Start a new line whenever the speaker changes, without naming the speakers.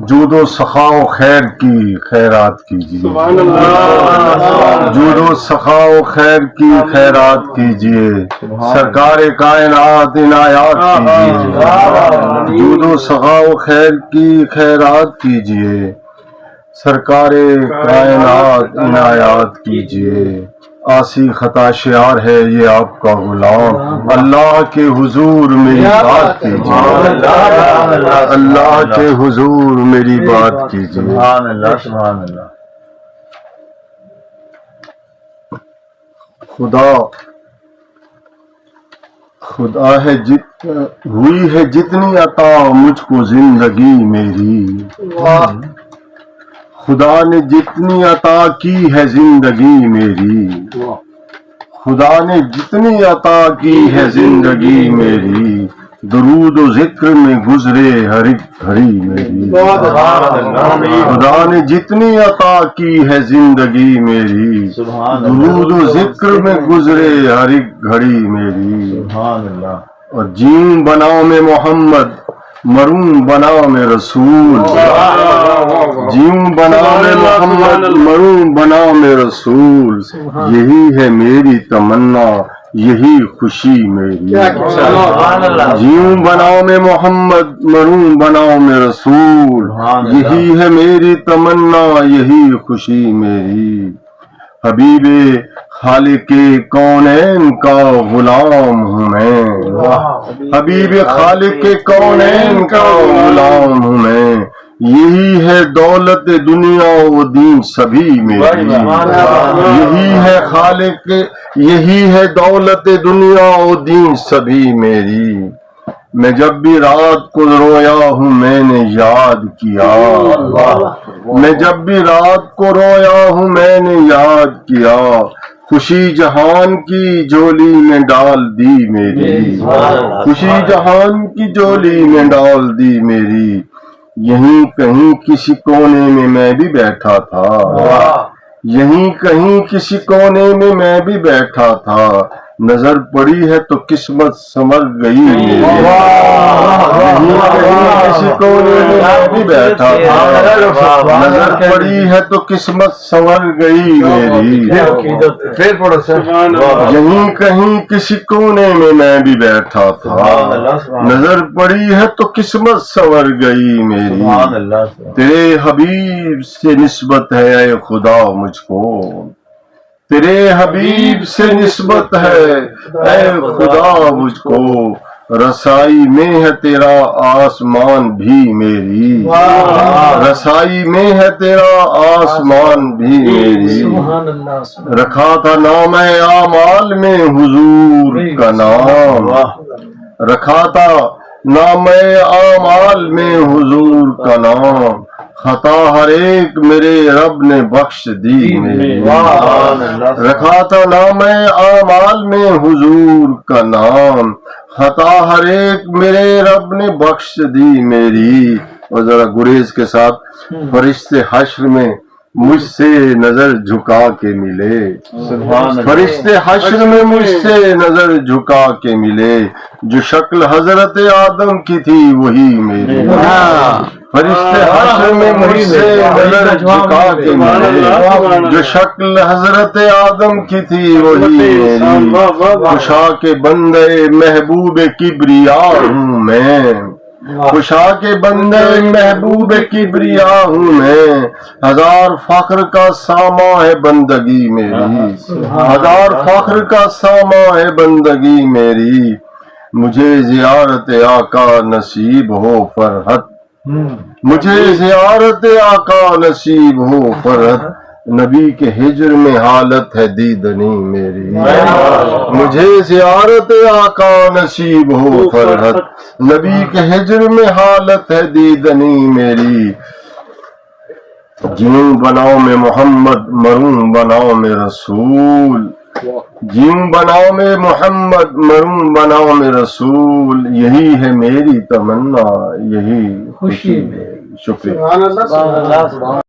جود و سخا و خیر کی خیرات کیجیے، جود و سخا و خیر کی خیرات کیجیے، سرکار کائنات عنایات کیجیے، جود و سخا و خیر کی خیرات کیجیے، سرکار کائنات عنایات کیجیے۔ آسی خطا شعار ہے یہ آپ کا غلام، اللہ کے حضور میری بات کیجیے، اللہ کے حضور میری بات کیجیے۔
سبحان اللہ سبحان اللہ۔
خدا ہے ہوئی ہے جتنی عطا مجھ کو زندگی میری، خدا نے جتنی عطا کی ہے زندگی میری، خدا نے جتنی عطا کی ہے زندگی میری، درود و ذکر میں گزرے ہر ایک گھڑی میری، خدا نے جتنی عطا کی ہے زندگی میری، درود و ذکر میں گزرے ہر ایک گھڑی میری۔
سبحان اللہ۔
اور جیم بناؤ میں محمد مروں بناؤ میں رسول، جیوں بناؤ میں محمد مروں بناؤ میں رسول، یہی ہے میری تمنا یہی خوشی میری، جیوں بناؤ میں محمد مروں بناؤ میں رسول، یہی ہے میری تمنا یہی خوشی میری۔ حبیب خالق کونین کا غلام ہوں میں، حبیب خالق کونین کا غلام ہوں میں، یہی ہے دولت دنیا و دین سبھی میری، یہی ہے خالق یہی ہے دولت دنیا و دین سبھی میری۔ میں جب بھی رات کو رویا ہوں میں نے یاد کیا، میں جب بھی رات کو رویا ہوں میں نے یاد کیا، خوشی جہان کی جولی میں ڈال دی میری، خوشی جہان کی جولی میں ڈال دی میری۔ یہیں کہیں کسی کونے میں بھی بیٹھا تھا، یہیں کہیں کسی کونے میں بھی بیٹھا تھا، نظر پڑی ہے تو قسمت سنور گئی میری، یہیں کہیں کسی کونے میں بھی بیٹھا تھا، نظر پڑی ہے تو قسمت سنور گئی میری، یہیں کہیں کسی کونے میں بھی بیٹھا تھا، نظر پڑی ہے تو قسمت سنور گئی میری۔ تیرے حبیب سے نسبت ہے اے خدا مجھ کو، تیرے حبیب سے نسبت ہے اے خدا مجھ کو، رسائی میں ہے تیرا آسمان بھی میری، رسائی میں ہے تیرا آسمان بھی میری۔ رکھا تھا نام اعمال میں حضور کا نام، رکھا تھا نام اعمال میں حضور کا نام، خطا ہر ایک میرے رب نے بخش دی میری، رکھا تھا نام اعمال میں حضور کا نام، خطا ہر ایک میرے رب نے بخش دی میری۔ اور ذرا گریز کے ساتھ، فرشتے حشر میں مجھ سے نظر جھکا کے ملے، فرشتے حشر میں مجھ سے نظر جھکا کے ملے، جو شکل حضرت آدم کی تھی وہی میری، فرشتے حشر میں مجھ سے نظر جھکا کے ملے، جو شکل حضرت آدم کی تھی وہی میری، خوشا کے بندے محبوب کبریا ہوں میں، خوشا کے بندے محبوب کبریا ہوں میں، ہزار فخر کا ساما ہے بندگی میری، ہزار فخر کا ساما ہے بندگی میری، مجھے زیارت آقا نصیب ہو فرحت، مجھے زیارت آقا نصیب ہو فرحت، نبی کے ہجر میں حالت ہے دیدنی میری، مجھے زیارت آقا نصیب ہو فرحت، نبی کے ہجر میں حالت ہے دیدنی میری۔ جیوں بناؤ میں محمد مروں بناؤ میں رسول، جیوں بناؤ میں محمد مروں بناؤ میں رسول، یہی ہے میری تمنا یہی خوشی میری۔ شکریہ۔